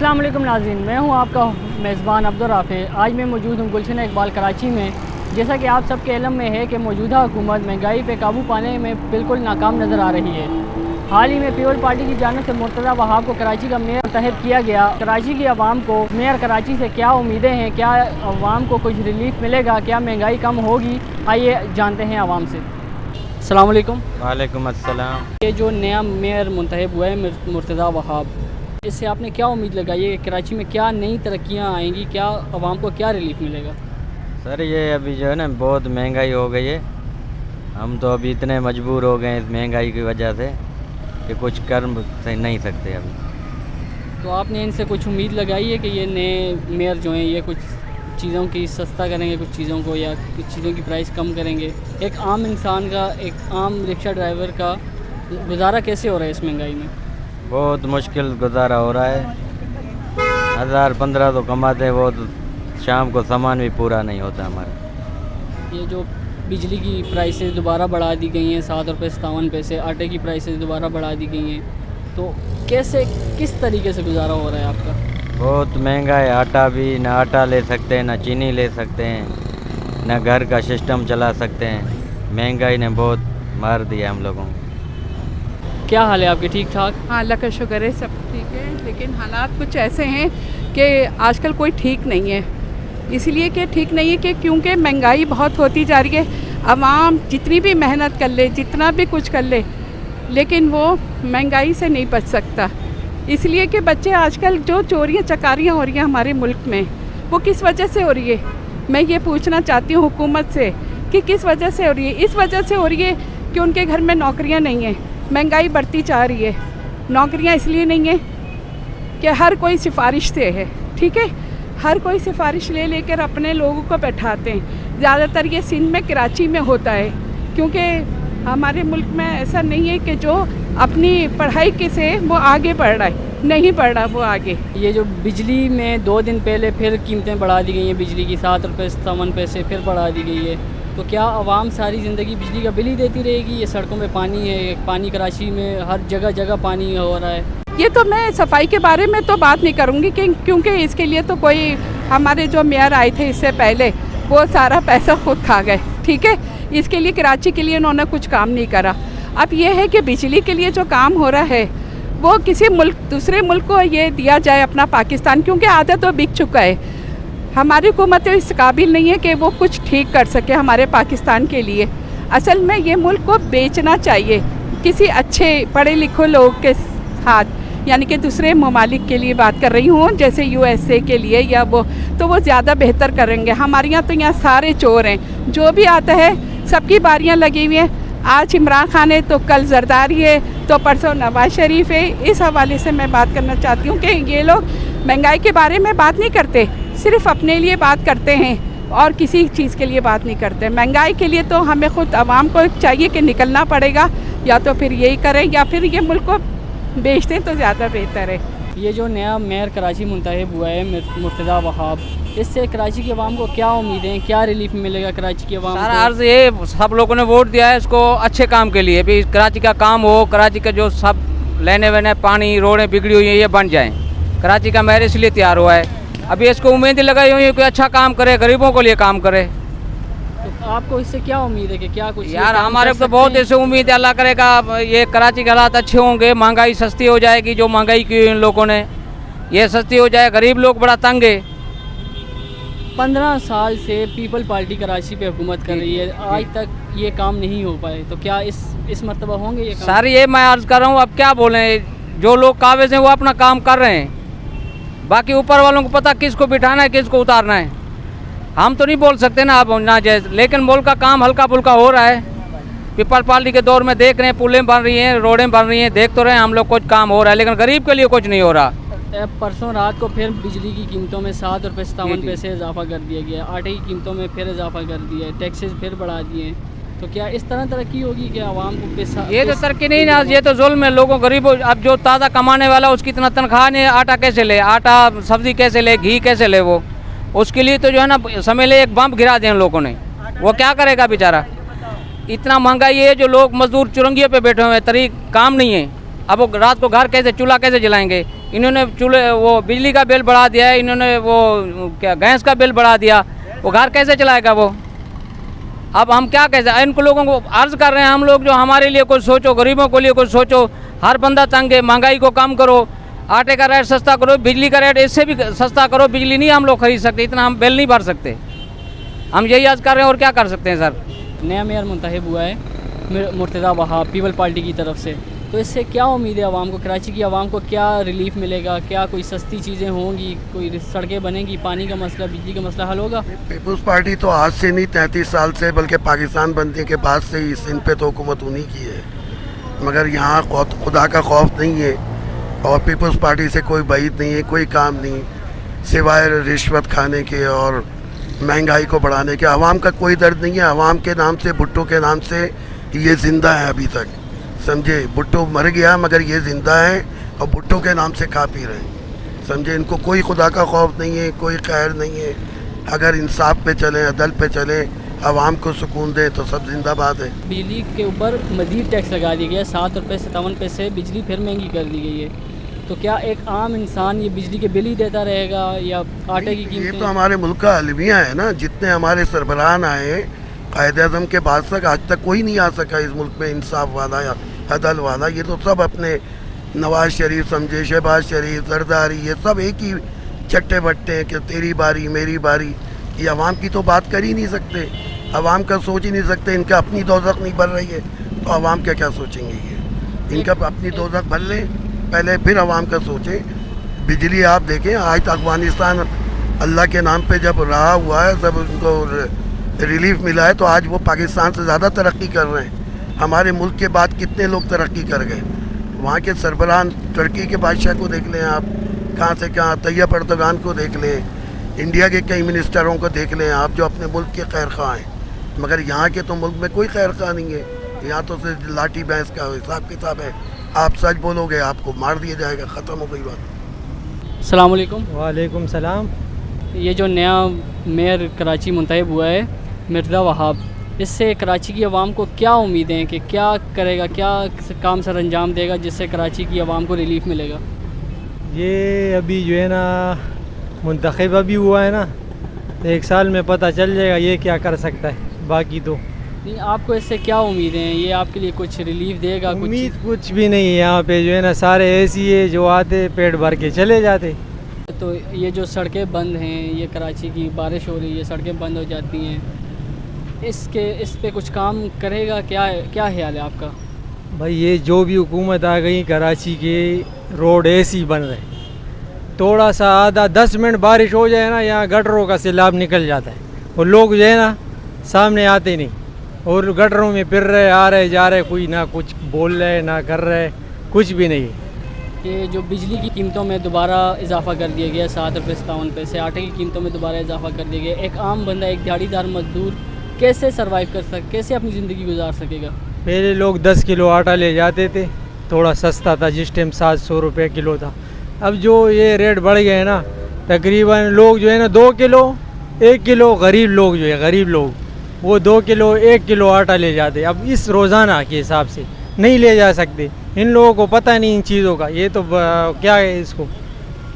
अस्सलाम वालेकुम नाज़रीन, मैं हूं आपका मेज़बान अब्दुल राफ़े। आज मैं मौजूद हूं गुलशन इकबाल कराची में। जैसा कि आप सबके इल्म में है कि मौजूदा हुकूमत महंगाई पे काबू पाने में बिल्कुल नाकाम नज़र आ रही है। हाल ही में पीपल पार्टी की जानिब से मुर्तज़ा वहाब को कराची का मेयर मुंतखब किया गया। कराची की आवाम को मेयर कराची से क्या उम्मीदें हैं, क्या आवाम को कुछ रिलीफ मिलेगा, क्या महंगाई कम होगी, आइए जानते हैं आवाम से। अस्सलाम वालेकुम। वालेकुम अस्सलाम। ये जो नया मेयर मुंतखब हुआ है मुर्तज़ा वहाब, इससे आपने क्या उम्मीद लगाई है? कराची में क्या नई तरक्कियाँ आएंगी, क्या आवाम को क्या रिलीफ मिलेगा? सर ये अभी जो है ना बहुत महंगाई हो गई है। हम तो अभी इतने मजबूर हो गए इस महंगाई की वजह से कि कुछ कर नहीं सकते अभी। तो आपने इनसे कुछ उम्मीद लगाई है कि ये नए मेयर जो हैं ये कुछ चीज़ों की सस्ता करेंगे, कुछ चीज़ों को, या कुछ चीज़ों की प्राइस कम करेंगे? एक आम इंसान का, एक आम रिक्शा ड्राइवर का गुजारा कैसे हो रहा है इस महंगाई में? बहुत मुश्किल गुजारा हो रहा है। 1000-1500 तो कमाते हैं, वो तो शाम को सामान भी पूरा नहीं होता हमारा। ये जो बिजली की प्राइसेस दोबारा बढ़ा दी गई हैं, 7 रुपये 57 पैसे, आटे की प्राइसेस दोबारा बढ़ा दी गई हैं, तो कैसे, किस तरीके से गुजारा हो रहा है आपका? बहुत महंगा है। आटा भी ना आटा ले सकते हैं, ना चीनी ले सकते हैं, ना घर का सिस्टम चला सकते हैं। महंगाई ने बहुत मार दिया हम लोगों को। क्या हाल है आपके? ठीक ठाक? हाँ, अल्लाह का शुक्र है, सब ठीक है। लेकिन हालात कुछ ऐसे हैं कि आजकल कोई ठीक नहीं है। इसलिए कि ठीक नहीं है कि क्योंकि महंगाई बहुत होती जा रही है। आवाम जितनी भी मेहनत कर ले, जितना भी कुछ कर ले, लेकिन वो महंगाई से नहीं बच सकता। इसलिए कि बच्चे आजकल जो चोरियाँ चकारियाँ हो रही हैं हमारे मुल्क में, वो किस वजह से हो रही है? मैं ये पूछना चाहती हूँ हुकूमत से कि किस वजह से हो रही है। इस वजह से हो रही है कि उनके घर में नौकरियाँ नहीं हैं, महंगाई बढ़ती जा रही है। नौकरियां इसलिए नहीं है कि हर कोई सिफारिश से है, ठीक है, हर कोई सिफारिश ले लेकर अपने लोगों को बैठाते हैं। ज़्यादातर ये सिंध में, कराची में होता है, क्योंकि हमारे मुल्क में ऐसा नहीं है कि जो अपनी पढ़ाई के से वो आगे बढ़ रहा है, नहीं बढ़ रहा वो आगे। ये जो बिजली में 2 दिन पहले फिर कीमतें बढ़ा दी गई हैं, बिजली की 7 रुपये 57 पैसे फिर बढ़ा दी गई है, तो क्या आवाम सारी ज़िंदगी बिजली का बिल ही देती रहेगी? ये सड़कों में पानी है, पानी कराची में हर जगह जगह पानी हो रहा है। ये तो मैं सफाई के बारे में तो बात नहीं करूँगी क्योंकि इसके लिए तो कोई, हमारे जो मेयर आए थे इससे पहले, वो सारा पैसा खुद खा गए, ठीक है। इसके लिए कराची के लिए उन्होंने कुछ काम नहीं करा। अब ये है कि बिजली के लिए जो काम हो रहा है वो किसी मुल्क, दूसरे मुल्क को ये दिया जाए अपना पाकिस्तान, क्योंकि आधा तो बिक चुका है। हमारी हुकूमत इस काबिल नहीं है कि वो कुछ ठीक कर सके हमारे पाकिस्तान के लिए। असल में ये मुल्क को बेचना चाहिए किसी अच्छे पढ़े लिखे लोग के साथ, यानी कि दूसरे ममालिक के लिए बात कर रही हूँ, जैसे USA के लिए, या वो तो वो ज़्यादा बेहतर करेंगे। हमारे यहाँ तो यहाँ सारे चोर हैं, जो भी आता है सबकी बारियाँ लगी हुई हैं। आज इमरान खान है तो कल जरदारी है, तो परसों नवाज शरीफ है। इस हवाले से मैं बात करना चाहती हूँ कि ये लोग महंगाई के बारे में बात नहीं करते, सिर्फ अपने लिए बात करते हैं और किसी चीज़ के लिए बात नहीं करते। महंगाई के लिए तो हमें खुद आवाम को चाहिए कि निकलना पड़ेगा, या तो फिर यही करें या फिर ये मुल्क को बेच दें तो ज़्यादा बेहतर है। ये जो नया मेयर कराची मुंतखब हुआ है मुर्तज़ा वहाब, इससे कराची की आवाम को क्या उम्मीदें, क्या रिलीफ मिलेगा कराची की आवाम को? सारा अर्ज ये सब लोगों ने वोट दिया है इसको अच्छे काम के लिए, भी कराची का काम हो, कराची का जो सब लेने वेने पानी रोडें बिगड़ी हुई हैं ये बन जाएं। कराची का मेयर इसलिए तैयार हुआ है। अभी इसको उम्मीद लगाई हुई है कि अच्छा काम करे, गरीबों के लिए काम करे। तो आपको इससे क्या उम्मीद है कि क्या कुछ यार हमारे को तो बहुत ऐसे उम्मीद है, अल्लाह करेगा ये कराची के हालात अच्छे होंगे, महंगाई सस्ती हो जाएगी। जो महंगाई की इन लोगों ने, ये सस्ती हो जाए। गरीब लोग बड़ा तंग है। 15 साल से पीपल पार्टी कराची पे हुकूमत कर रही है, आज तक ये काम नहीं हो पाए, तो क्या इस मरतबा होंगे ये काम? सर ये मैं अर्ज कर रहा हूँ, अब क्या बोलें, जो लोग काबिज हैं वो अपना काम कर रहे हैं, बाकी ऊपर वालों को पता किसको बिठाना है, किसको उतारना है। हम तो नहीं बोल सकते ना, अब ना जाए, लेकिन मुल्क का काम हल्का फुल्का हो रहा है। पीपल पार्टी के दौर में देख रहे हैं, पुलें बन रही हैं, रोडें बन रही हैं, देख तो रहे हैं हम लोग, कुछ काम हो रहा है, लेकिन गरीब के लिए कुछ नहीं हो रहा। परसों रात को फिर बिजली की कीमतों में 7 रुपये 57 पैसे इजाफा कर दिया गया, आटे की कीमतों में फिर इजाफा कर दिया है, टैक्सेस फिर बढ़ा दिए। तो क्या इस तरह तरक्की होगी कि आवाम को ये तो तरक्की नहीं ना, ये तो जुल्म है लोगों गरीबों। अब जो ताज़ा कमाने वाला उसकी इतना तनख्वाह नहीं, आटा कैसे ले, आटा सब्जी कैसे ले, घी कैसे ले, वो उसके लिए तो जो है ना समझ ले एक बम गिरा दिया लोगों ने। वो क्या करेगा बेचारा? इतना महंगाई है, जो लोग मजदूर चुरंगियों पे बैठे हुए हैं, तरीक काम नहीं है, अब वो रात को घर कैसे चूल्हा कैसे जलाएंगे? इन्होंने चूल्हे वो बिजली का बिल बढ़ा दिया है, इन्होंने वो क्या गैस का बिल बढ़ा दिया, वो घर कैसे चलाएगा वो? अब हम क्या कैसे इनको लोगों को अर्ज कर रहे हैं हम लोग, जो हमारे लिए कुछ सोचो, गरीबों के लिए कुछ सोचो। हर बंदा तंग है, महंगाई को कम करो, आटे का रेट सस्ता करो, बिजली का रेट इससे भी सस्ता करो। बिजली नहीं हम लोग खरीद सकते, इतना हम बिल नहीं भर सकते। हम यही अर्ज कर रहे हैं और क्या कर सकते हैं सर। नया मेयर मुंतखब हुआ है मुर्तज़ा वहाब पीपल पार्टी की तरफ से, तो इससे क्या उम्मीद है आवाम को, कराची की आवाम को क्या रिलीफ मिलेगा? क्या कोई सस्ती चीज़ें होंगी, कोई सड़कें बनेंगी, पानी का मसला, बिजली का मसला हल होगा? पीपल्स पार्टी तो आज से नहीं 33 साल से, बल्कि पाकिस्तान बनने के बाद से ही सिंध पे तो हुकूमत उन्हीं की है, मगर यहाँ खुदा का खौफ नहीं है और पीपल्स पार्टी से कोई बात नहीं है, कोई काम नहीं सिवाय रिश्वत खाने के और महंगाई को बढ़ाने के। आवाम का कोई दर्द नहीं है। आवाम के नाम से, भुट्टो के नाम से ये ज़िंदा है अभी तक, समझे। भुट्टो मर गया मगर ये ज़िंदा है और भुट्टो के नाम से खा पी रहे हैं, समझे। इनको कोई खुदा का खौफ नहीं है, कोई खैर नहीं है। अगर इंसाफ पे चले, अदल पे चले, आवाम को सुकून दे तो सब जिंदाबाद है। बिजली के ऊपर मज़ीद टैक्स लगा दिया गया, 7 रुपये 57 पैसे बिजली फिर महंगी कर दी गई है। तो क्या एक आम इंसान ये बिजली के बिल ही देता रहेगा या आटे की कीमत? ये तो हमारे मुल्क का अलमिया है ना। जितने हमारे सरबराहान आए कायद-ए-आज़म के बाद तक आज तक कोई नहीं आ सका इस मुल्क में इंसाफ वाला या अदल वाला। ये तो सब अपने नवाज शरीफ समझे, शहबाज शरीफ, जरदारी, ये सब एक ही चट्टे बट्टे हैं कि तेरी बारी मेरी बारी। ये अवाम की तो बात कर ही नहीं सकते, अवाम का सोच ही नहीं सकते। इनका अपनी दोज़ख नहीं भर रही है तो अवाम का क्या सोचेंगे? ये इनका अपनी दोज़ख भर लें पहले, फिर अवाम का सोचें। बिजली आप देखें, आज तक अफगानिस्तान अल्लाह के नाम पे जब रहा हुआ है, जब उनको रिलीफ मिला है, तो आज वो पाकिस्तान से ज़्यादा तरक्की कर रहे हैं। हमारे मुल्क के बाद कितने लोग तरक्की कर गए। वहाँ के सरबराह तुर्की के बादशाह को देख लें आप, कहाँ से कहाँ, तैयब अर्दोगान को देख लें, इंडिया के कई मिनिस्टरों को देख लें आप, जो अपने मुल्क के खैर खा हैं। मगर यहाँ के तो मुल्क में कोई खैर खा नहीं है। यहाँ तो सिर्फ लाठी भैंस का हिसाब किताब है। आप सच बोलोगे आपको मार दिया जाएगा, ख़त्म हो गई बात। अस्सलाम वालेकुम। वालेकुम सलाम। ये जो नया मेयर कराची मुंतखब हुआ है मुर्तज़ा वहाब, इससे कराची की आवाम को क्या उम्मीदें हैं कि क्या करेगा, क्या काम सर अंजाम देगा जिससे कराची की आवाम को रिलीफ मिलेगा? ये अभी जो है ना मुंतखब अभी हुआ है ना, 1 साल में पता चल जाएगा ये क्या कर सकता है। बाकी तो नहीं, आपको इससे क्या उम्मीदें हैं? ये आपके लिए कुछ रिलीफ देगा? उम्मीद कुछ भी नहीं है। यहाँ पे जो है ना सारे ऐसी है जो आते पेट भर के चले जाते। तो ये जो सड़कें बंद हैं, ये कराची की बारिश हो रही है, सड़कें बंद हो जाती हैं, इस पे कुछ काम करेगा? क्या ख्याल है आपका? भाई ये जो भी हुकूमत आ गई, कराची के रोड ऐसी बन रहे, थोड़ा सा आधा 10 मिनट बारिश हो जाए ना, यहाँ गटरों का सैलाब निकल जाता है और लोग जो है ना सामने आते नहीं और गटरों में फिर रहे, आ रहे जा रहे, कोई ना कुछ बोल रहे ना कर रहे, कुछ भी नहीं। ये जो बिजली की कीमतों में दोबारा इजाफा कर दिया गया, 7 रुपये 57 पैसे, आटे की कीमतों में दोबारा इजाफा कर दिया गया, एक आम बंदा, एक दिहाड़ीदार मजदूर कैसे सर्वाइव कर कैसे अपनी ज़िंदगी गुजार सकेगा? पहले लोग 10 किलो आटा ले जाते थे, थोड़ा सस्ता था, जिस टाइम 700 रुपये किलो था। अब जो ये रेट बढ़ गए ना, तकरीबन लोग जो है ना 2 किलो 1 किलो, गरीब लोग जो है, गरीब लोग वो 2 किलो 1 किलो आटा ले जाते। अब इस रोज़ाना के हिसाब से नहीं ले जा सकते। इन लोगों को पता नहीं इन चीज़ों का। ये तो क्या है, इसको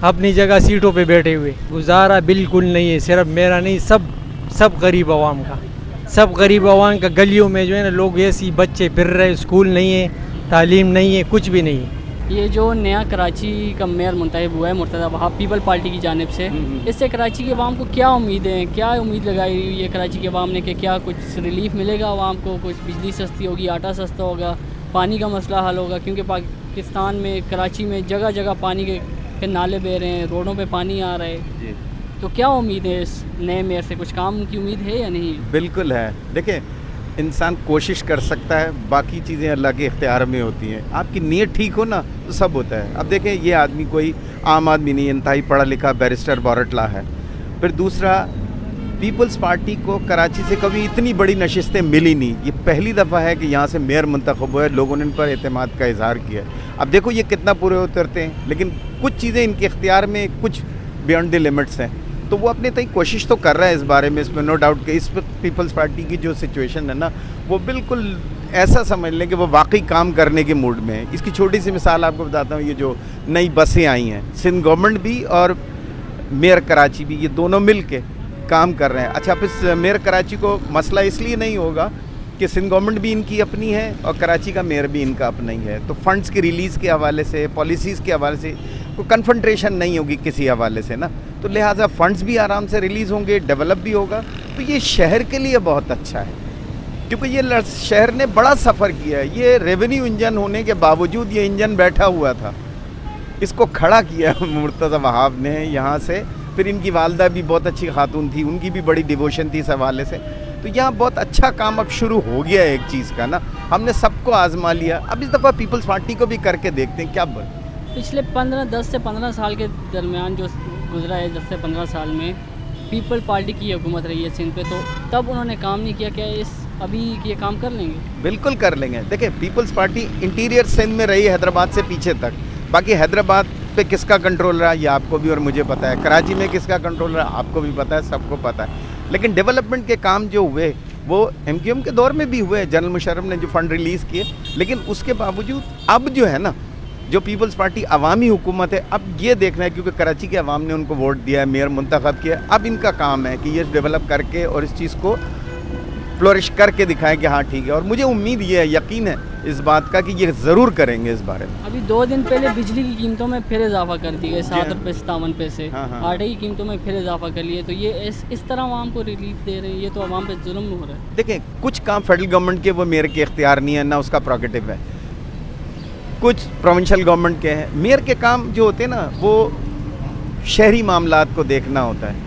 अपनी जगह सीटों पे बैठे हुए, गुजारा बिल्कुल नहीं है। सिर्फ मेरा नहीं, सब गरीब आवाम का, सब गरीब आवाम का। गलियों में जो है ना लोग ऐसी बच्चे फिर रहे, स्कूल नहीं है, तालीम नहीं है, कुछ भी नहीं है। ये जो नया कराची का मेयर मुंतखब हुआ है मुर्तज़ा वहाब पीपल पार्टी की जानिब से, इससे कराची की आवाम को क्या उम्मीदें हैं? क्या उम्मीद लगाई हुई है कराची की आवाम ने कि क्या कुछ रिलीफ मिलेगा आवाम को? कुछ बिजली सस्ती होगी, आटा सस्ता होगा, पानी का मसला हल होगा? क्योंकि पाकिस्तान में, कराची में जगह जगह पानी के नाले बह रहे हैं, रोडों पे पानी आ रहा है। तो क्या उम्मीद है इस नए मेयर से? कुछ काम की उम्मीद है या नहीं? बिल्कुल है। देखिए, इंसान कोशिश कर सकता है, बाकी चीज़ें अल्लाह के इख्तियार में होती हैं। आपकी नीयत ठीक हो ना तो सब होता है। अब देखें, ये आदमी कोई आम आदमी नहीं, इंतहाई पढ़ा लिखा बैरिस्टर बारटला है। फिर दूसरा, पीपल्स पार्टी को कराची से कभी इतनी बड़ी नशिस्तें मिली नहीं। ये पहली दफ़ा है कि यहाँ से मेयर मुंतखब हुआ है, लोगों ने इन पर एतमाद का इजहार किया है। अब देखो ये कितना पूरे उतरते हैं, लेकिन कुछ चीज़ें इनके इख्तियार में, कुछ बियॉन्ड द लिमिट्स हैं। तो वो अपने तक कोशिश तो कर रहा है इस बारे में, इसमें नो डाउट कि इस वक्त पीपल्स पार्टी की जो सिचुएशन है ना, वो बिल्कुल ऐसा समझ लें कि वो वाकई काम करने के मूड में है। इसकी छोटी सी मिसाल आपको बताता हूँ, ये जो नई बसें आई हैं, सिंध गवर्नमेंट भी और मेयर कराची भी, ये दोनों मिल के काम कर रहे हैं। अच्छा, अब इस मेयर कराची को मसला इसलिए नहीं होगा कि सिंध गवर्नमेंट भी इनकी अपनी है और कराची का मेयर भी इनका अपना ही है, तो फंड्स की रिलीज़ के हवाले से, पॉलिसीज़ के हवाले से कोई कन्फ्रंट्रेशन नहीं होगी किसी हवाले से ना, तो लिहाजा फंड्स भी आराम से रिलीज़ होंगे, डेवलप भी होगा। तो ये शहर के लिए बहुत अच्छा है, क्योंकि ये शहर ने बड़ा सफ़र किया है। ये रेवेन्यू इंजन होने के बावजूद ये इंजन बैठा हुआ था, इसको खड़ा किया मुर्तज़ा वहाब ने यहाँ से। फिर इनकी वालदा भी बहुत अच्छी खातून थी, उनकी भी बड़ी डिवोशन थी इस हवाले से। तो यहाँ बहुत अच्छा काम अब शुरू हो गया है एक चीज़ का ना, हमने सबको आजमा लिया। अब इस दफ़ा पीपल्स पार्टी को भी करके देखते हैं क्या बोल। पिछले 10 से 15 साल के दरमियान जो गुजरा है, 10 से 15 साल में पीपल पार्टी की हुकूमत रही है सिंध पे, तो तब उन्होंने काम नहीं किया। क्या इस अभी ये काम कर लेंगे? बिल्कुल कर लेंगे। देखिए, पीपल्स पार्टी इंटीरियर सिंध में रही हैदराबाद से पीछे तक, बाकी हैदराबाद पे किसका कंट्रोल रहा ये आपको भी और मुझे पता है, कराची में किसका कंट्रोल रहा आपको भी पता है, सबको पता है। लेकिन डेवलपमेंट के काम जो हुए वो MQM के दौर में भी हुए, जनरल मुशर्रफ ने जो फंड रिलीज़ किए, लेकिन उसके बावजूद अब जो है ना, जो पीपल्स पार्टी अवामी हुकूमत है, अब ये देखना है, क्योंकि कराची के अवाम ने उनको वोट दिया है, मेयर मुंतखब किया, अब इनका काम है कि ये डेवलप करके और इस चीज़ को फ्लोरिश करके दिखाएं कि हाँ ठीक है। और मुझे उम्मीद ये है, यकीन है इस बात का कि ये ज़रूर करेंगे इस बारे में। अभी 2 दिन पहले बिजली की कीमतों में फिर इजाफा कर दी गई, 7 रुपये 57 पैसे। हाँ, हाँ। आटे की कीमतों में फिर इजाफा कर लिए, तो ये इस तरह आवाम को रिलीफ दे रहे हैं, ये तो आवाम पे जुल्म हो रहा है। देखें, कुछ काम फेडरल गवर्नमेंट के वो मेयर के इख्तियार नहीं है, ना उसका प्रोगेटिव है, कुछ प्रोविंशियल गवर्नमेंट के हैं। मेयर के काम जो होते हैं ना, वो शहरी मामलात को देखना होता है,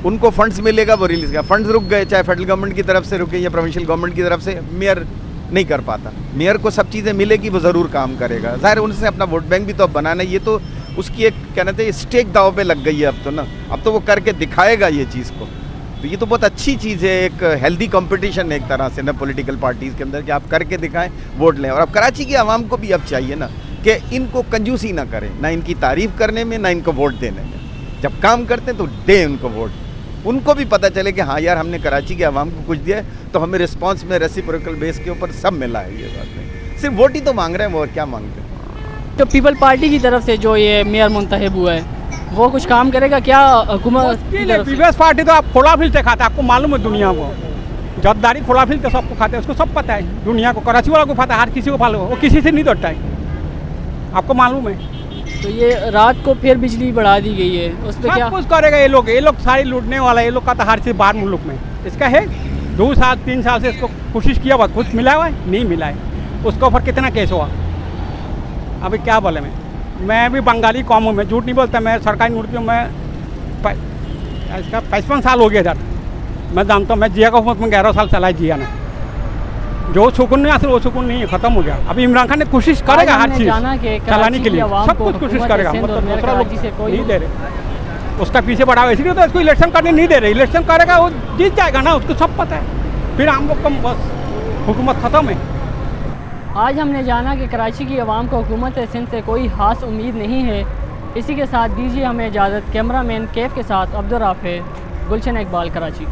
उनको फंड्स मिलेगा वो रिलीज़ का, फंड्स रुक गए, चाहे फेडरल गवर्नमेंट की तरफ से रुके या प्रोविंशियल गवर्नमेंट की तरफ से, मेयर नहीं कर पाता। मेयर को सब चीज़ें मिलेगी, वो ज़रूर काम करेगा। ज़ाहिर उनसे अपना वोट बैंक भी तो अब बनाना है, ये तो उसकी एक कहना चाहिए स्टेक दाव पे लग गई है अब तो ना, अब तो वो करके दिखाएगा ये चीज़ को। तो ये तो बहुत अच्छी चीज़ है, एक हेल्दी कंपटीशन है एक तरह से ना पॉलिटिकल पार्टीज़ के अंदर, कि आप करके दिखाएं, वोट लें। और अब कराची की आवाम को भी अब चाहिए ना कि इनको कंजूसी ना करें, ना इनकी तारीफ़ करने में, ना इनको वोट देने में। जब काम करते हैं तो दें उनको वोट, उनको भी पता चले कि हाँ यार, हमने कराची के आवाम को कुछ दिया है, तो हमें रिस्पांस में रेसिप्रोकल बेस के ऊपर सब मिला है। ये बात नहीं, सिर्फ वोट ही तो मांग रहे हैं, वो और क्या मांगते हैं। तो पीपल पार्टी की तरफ से जो ये मेयर मुंतखब हुआ है, वो कुछ काम करेगा क्या हुकूमत की तरफ से? पीपल्स पार्टी तो आप खोला फिलते खाते, आपको मालूम है दुनिया को, जद्दारी खोला फिलते सबको खाते हैं, उसको सब पता है, दुनिया को, कराची वालों को पता है, हर किसी को मालूम है, वो किसी से नहीं डरता है, आपको मालूम है। तो ये रात को फिर बिजली बढ़ा दी गई है, उस पर क्या कुछ करेगा ये लोग सारे लूटने वाला, ये लोग का तो हर चीज़ बाहर मुल्क में इसका है। 2 साल 3 साल से इसको कोशिश किया हुआ, कुछ मिला हुआ है नहीं मिला है, उसके ऊपर कितना केस हुआ। अभी क्या बोले, मैं भी बंगाली कौम हूँ, मैं झूठ नहीं बोलता, मैं सरकारी नौकरी हूँ, मैं इसका 55 साल हो गया इधर, मैं जानता हूँ। मैं जिया का हुकूमत में 11 साल चलाई जिया ने, जो सुकून नहीं आते वो सुकून नहीं है, खत्म हो गया। अभी इमरान खान ने कोशिश करेगा हर चीज़ चलाने के लिए, सब कुछ कोशिश करेगा, मतलब दूसरा लोग नहीं दे रहे, उसका पीछे बढ़ावा, इसलिए तो इसको इलेक्शन करने नहीं दे रहे। इलेक्शन करेगा वो जीत जाएगा ना, उसको सब पता है, फिर हम लोग का बस हुकूमत ख़त्म है। आज हमने जाना कि कराची की आवाम को हुकूमत सिंध से कोई खास उम्मीद नहीं है। इसी के साथ दीजिए हमें इजाज़त। कैमरामैन कैफ के साथ अब्दुल राफे, गुलशन इकबाल, कराची।